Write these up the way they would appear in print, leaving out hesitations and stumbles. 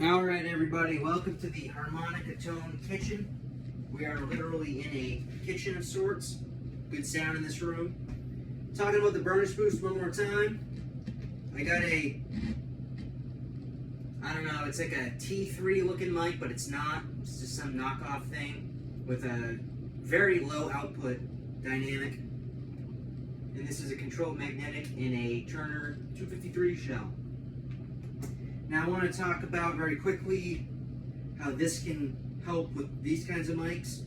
Alright everybody, welcome to the Harmonica Tone Kitchen. We are literally in a kitchen of sorts. Good sound in this room. Talking about the Burnish Boost one more time. I got I don't know, it's like a T3 looking mic, but it's not. It's just some knockoff thing with a very low output dynamic. And this is a controlled magnetic in a Turner 253 shell. Now I want to talk about very quickly how this can help with these kinds of mics.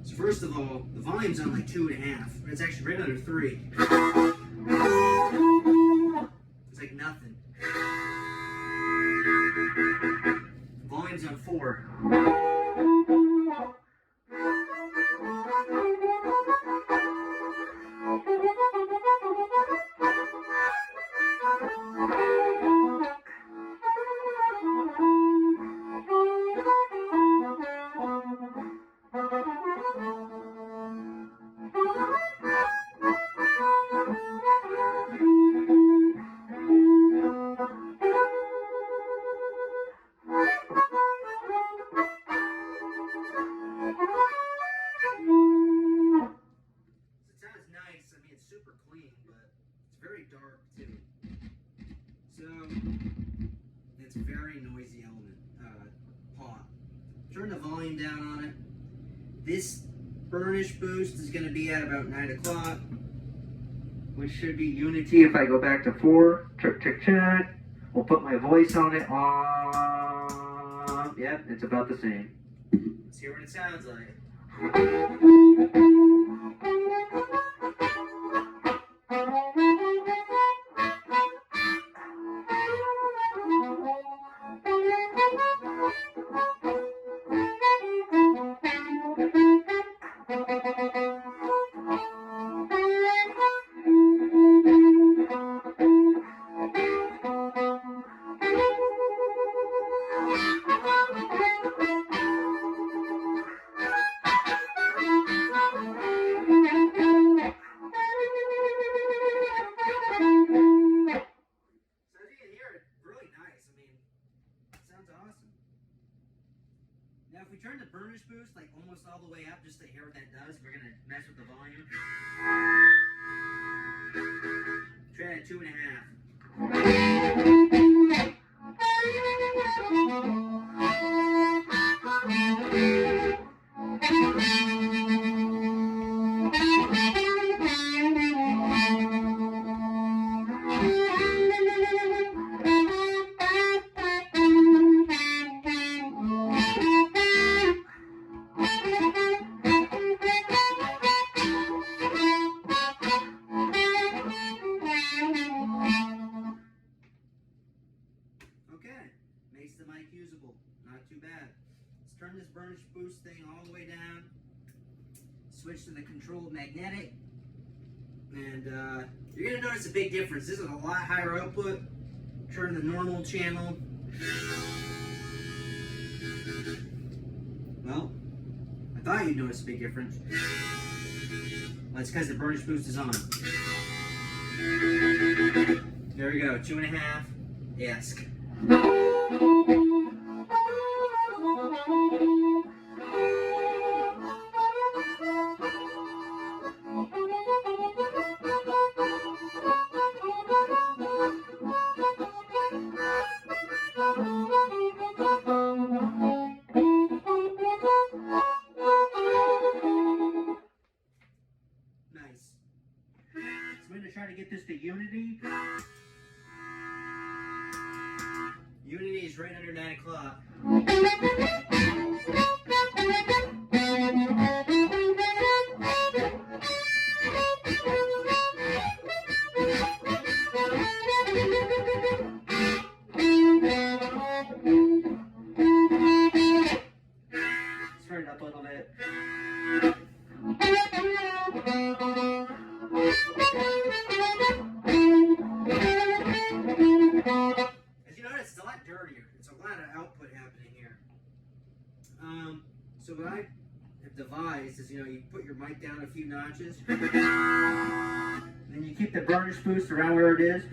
So first of all, the volume's on like 2.5. It's actually right under 3. It's like nothing. The volume's on 4. It's super clean, but it's very dark too. So it's a very noisy element. Pot. Turn the volume down on it. This Burnish Boost is going to be at about 9 o'clock, which should be unity. If I go back to 4, check, check, check. We'll put my voice on it. Yep, it's about the same. Let's hear what it sounds like. Now if we turn the Burnish Boost like almost all the way up just to hear what that does, we're going to mess with the volume. Try at 2.5. Makes the mic usable. Not too bad. Let's turn this Burnish Boost thing all the way down. Switch to the controlled magnetic. And you're going to notice a big difference. This is a lot higher output. Turn the normal channel. Well, I thought you'd notice a big difference. That's because the Burnish Boost is on. There we go. 2.5. Yes. Nice. So I'm going to try to get this to unity. Unity is right under 9 o'clock. Let's turn it up a little bit. As you notice, it's a lot dirtier. It's a lot of output happening here. So what I have devised is, you put your mic down a few notches, then you keep the Burnish Boost around where it is.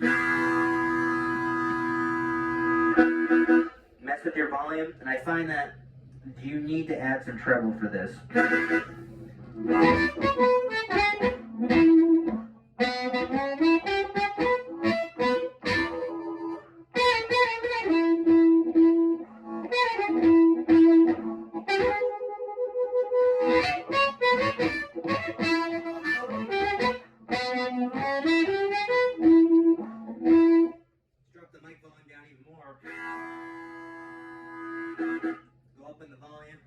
Mess mess with your volume, and I find that you need to add some treble for this. Drop the mic volume down even more. Go up in the volume.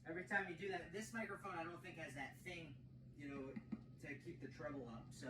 Every time you do that, this microphone I don't think has that thing, you know, to keep the treble up. So,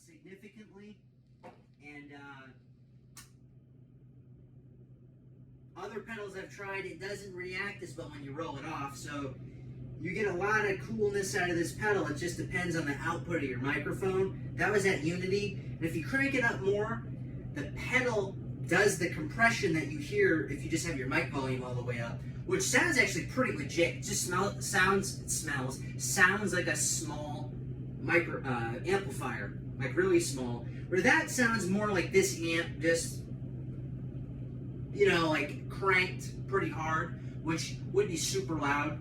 significantly, and other pedals I've tried, it doesn't react as well when you roll it off, so you get a lot of coolness out of this pedal. It just depends on the output of your microphone. That was at Unity, and if you crank it up more, the pedal does the compression that you hear if you just have your mic volume all the way up, which sounds actually pretty legit. It just sounds like a small micro amplifier, like really small. Where that sounds more like this amp, just, you know, like cranked pretty hard, which would be super loud.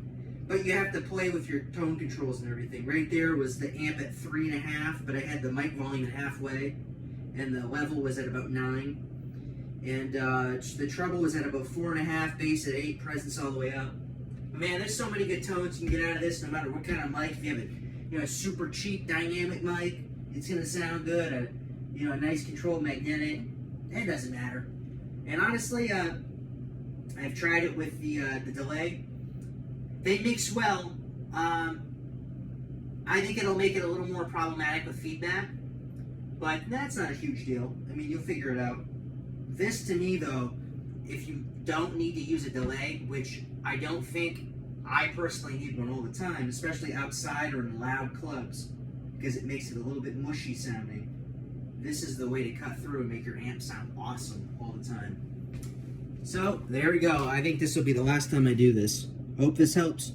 But you have to play with your tone controls and everything. Right there was the amp at 3.5, but I had the mic volume at halfway, and the level was at about 9. And the treble was at about 4.5, bass at 8, presence all the way up. But man, there's so many good tones you can get out of this, no matter what kind of mic. If you have a super cheap dynamic mic, it's gonna sound good. A nice controlled magnetic, it doesn't matter. And honestly, I've tried it with the delay. They mix well. I think it'll make it a little more problematic with feedback, but that's not a huge deal. I mean, you'll figure it out. This, to me, though, if you don't need to use a delay, which I don't think I personally need one all the time, especially outside or in loud clubs, because it makes it a little bit mushy sounding. this is the way to cut through and make your amp sound awesome all the time. So, there we go. I think this will be the last time I do this. Hope this helps.